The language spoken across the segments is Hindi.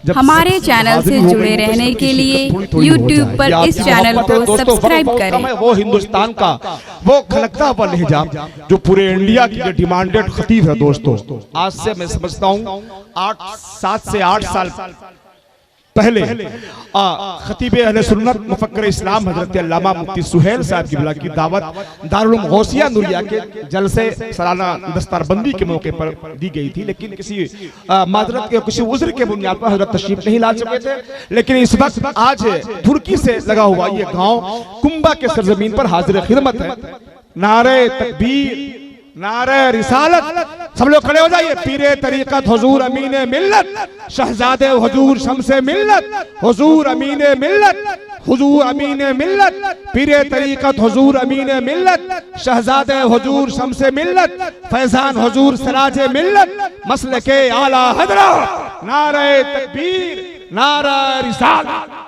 हमारे चैनल से जुड़े रहने के लिए YouTube पर इस चैनल को सब्सक्राइब करें। वो हिंदुस्तान का वो खलकता हुआ लहजा जो पूरे इंडिया की डिमांडेड खतीब है दोस्तों। आज से मैं समझता हूँ 7 से 8 साल पहले खतीब अहले सुन्नत मुफक्किर इस्लाम हजरत अल्लामा मुफ्ती सुहेल साहब किबला की दावत दारुल उलूम गौसिया नूरिया के जलसे सालाना दस्तारबंदी के मौके पर दी गई थी, लेकिन किसी माजरत के किसी उज़्र के बुनियाद पर हजरत तशरीफ नहीं ला सके थे। लेकिन इस वक्त आज तुर्की से लगा हुआ ये गांव कुंबा के सरजमीन पर हाजिर खिदमत है। नारे तकबीर, नारे रिसालत, सब लोग खड़े हो जाइए। पीरे तरीकत हुजूर अमीने मिल्लत, शहजादे हुजूर शम्से मिल्लत, हुजूर अमीने मिल्लत, हुजूर अमीने मिल्लत, पीरे तरीकत हुजूर अमीने मिल्लत, शहजादे हुजूर शम्से मिल्लत, फैजान हुजूर सराजे मिल्लत, मसलके आला हज़रत, नारे तकबीर, नारा रिसालत।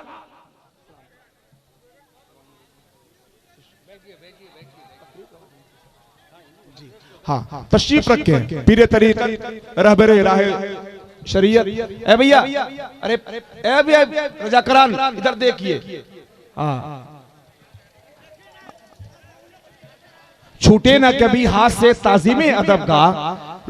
हाँ, तशरीफ रखे पीरे तरीक़त रहबरे राहे शरीयत। ए भैया, अरे ए भैया रजाकरान इधर देखिए। हाँ, छूटे ना कभी हाथ से ताज़ीमे अदब का,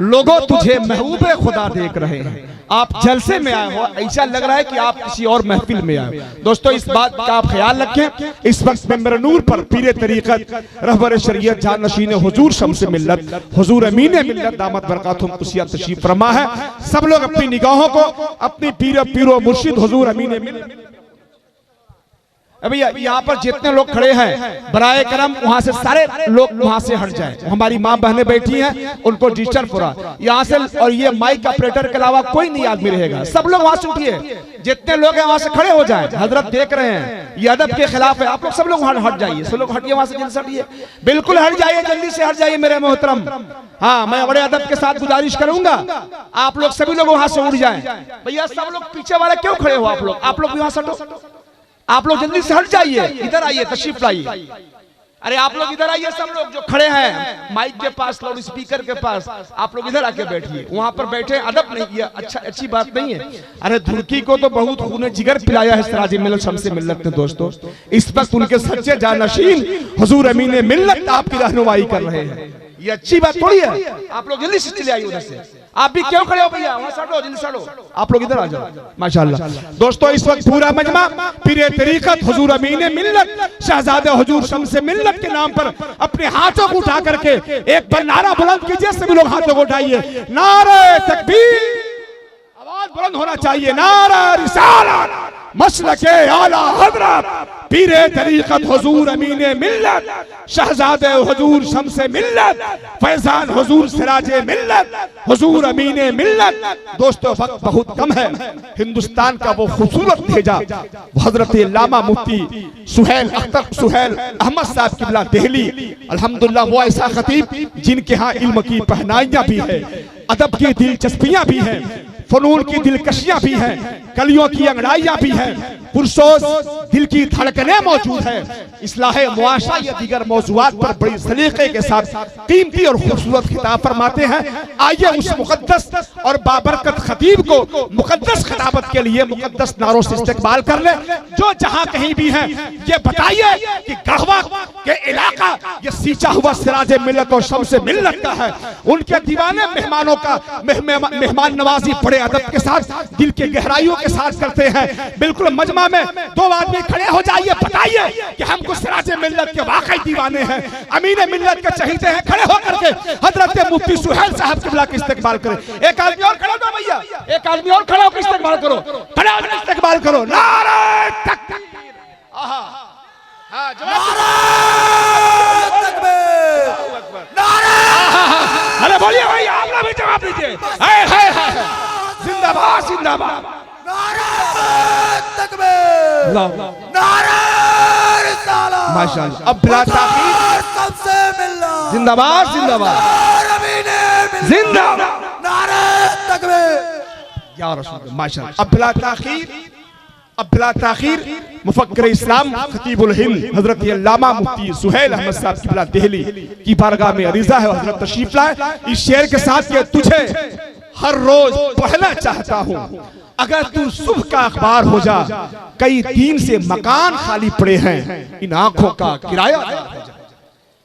लोगों तुझे महबूबे खुदा देख रहे हैं। आप जलसे में आए हो, ऐसा लग रहा है कि आप किसी और महफिल में आए हो। दोस्तों इस बात का आप ख्याल रखें। इस वक्त मेंबर नूर पर पीरे तरीक़त रहबर शरीयत जानशीन हुजूर शम्से मिल्लत हुजूर अमीने मिल्लत दामत बरकातुहुम कुसिया तशरीफ फरमा है। सब लोग अपनी निगाहों को अपनी पीरो मुर्शिद हुजूर अमीने मिल्लत। भैया यहाँ पर जितने लोग खड़े हैं बराए करम वहां से सारे लोग वहां से हट जाएं। हमारी माँ बहनें बैठी हैं, उनको डिस्टर्ब हो रहा यहाँ से। और ये माइक ऑपरेटर के अलावा कोई नहीं आदमी रहेगा। सब लोग वहां से उठिए, जितने लोग हैं वहां से खड़े हो जाएं। हजरत देख रहे हैं, ये अदब के खिलाफ है। आप लोग सब लोग वहां हट जाइए, सब लोग हटिए वहां से, जल्दी से हटिए, बिल्कुल हट जाइए, जल्दी से हट जाइए मेरे मोहतरम। हाँ, मैं बड़े अदब के साथ गुजारिश करूंगा, आप लोग सभी लोग वहां से उठ जाएं। भैया सब लोग पीछे वाले क्यों खड़े हो? आप लोग वहां से हटो, आप लोग जल्दी से हट जाइए, इधर आइए, तशरीफ लाइए। अरे आप लोग इधर आइए, सब लोग जो खड़े हैं माइक के पास, लाउड स्पीकर के पास, आप लोग इधर आके बैठिए। वहां पर बैठे अदब नहीं किया, अच्छी बात नहीं है। अरे तुर्की को तो बहुत खूने जिगर पिलाया है सराजे मिल्लत शम्से मिल्लत ने दोस्तों। इस वक्त उनके सच्चे जानशीन हुजूर अमीने मिल्लत आपकी रहनुमाई कर रहे हैं। ये अच्छी बात थोड़ी है। आप लोग जल्दी से चले आइए उधर से। आप भी क्यों खड़े हो भैया? वहां से हटो, जल्दी से हटो, आप लोग इधर आ जाओ। माशाअल्लाह दोस्तों इस वक्त पूरा मजमा पीरे तरीक़त हुजूर अमीने मिल्लत शहजादे हुजूर शम्से मिल्लत के नाम पर अपने हाथों को उठा करके एक बार नारा बुलंद कीजिए। सभी लोग हाथों को उठाइए, नारे तकबीर, आवाज बुलंद होना चाहिए, नारा रिसालत, मसलके आला हज़रत, पीरे तरीक़त हुजूर अमीने मिल्लत, शहजादे हुजूर शम्से मिल्लत, फैजान हुजूर सिराजे मिल्लत, हुजूर अमीने मिल्लत। दोस्तों वक्त बहुत कम है। हिंदुस्तान का वो खूबसूरत भेजा हजरत अल्लामा मुफ्ती सुहेल अहमद साहब किबला दिल्ली, अल्हम्दुलिल्लाह वो ऐसा खतीब जिनके यहाँ इल्म की पहनाइयाँ भी है, अदब की दिलचस्पियाँ भी हैं, फनून की दिलकशियां भी हैं, कलियों की अंगड़ाइयां भी हैं, पुरसोस दिल की धड़कनें मौजूद है। इस्लाहे मुआशरा या दीगर मौज़ूआत पर बड़ी सलीके के साथ कीमती और खूबसूरत खिताब फरमाते हैं। आइए उस मुकद्दस और बाबरकत खतीब को मुकद्दस खिताबत के लिए मुकद्दस नारों से इस्तकबाल कर ले। जो जहां कहीं भी हैं ये बताइए कि गढ़वा के इलाका ये सींचा हुआ सिराजे मिल्लत और शम्से मिल्लत का है। उनके दीवाने मेहमानों का मेहमान नवाजी बड़े अदब के साथ, दिल के गहराइयों के साथ करते हैं। बिल्कुल मजमा में 2 आदमी खड़े हो जाइए, बताइए कि हमको सिराजे मिल्लत के वाकई दीवाने हैं, अमीने मिल्लत के चहीते हैं। खड़े होकर के हजरत मुफ्ती सुहेल साहब किबला का इस्तकबाल करें। एक आदमी और खड़ा हो भैया, एक आदमी और खड़ा होकर इस्तकबाल करो, खड़े होकर इस्तकबाल करो। नारे तकबीर, आहा, हां नारे तकबीर, नारे, अरे बोलिए भाई, आप लोग भी जवाब दीजिए। हाय हाय हाय, जिंदाबाद जिंदाबाद, नारे तकबीर, नारे रिसालत, माशाअल्लाह। अब बिला ताक़ीद सबसे मिल्लत, जिंदाबाद जिंदाबाद, जिंदाबाद, नारे तकबीर या रसूल, माशाअल्लाह। अब बिला ताख़ीर मुफक्किर इस्लाम खतीबुल हिंद हजरत अल्लामा मुफ्ती सुहेल अहमद साहब किबला दिल्ली की बारगाह में अरीज़ा है, हजरत तशरीफ लाए इस शेर के साथ कि तुझे हर रोज पढ़ना चाहता हूँ, अगर तू सुबह का अखबार हो जा, कई दिन से मकान खाली पड़े हैं, इन आंखों का किराया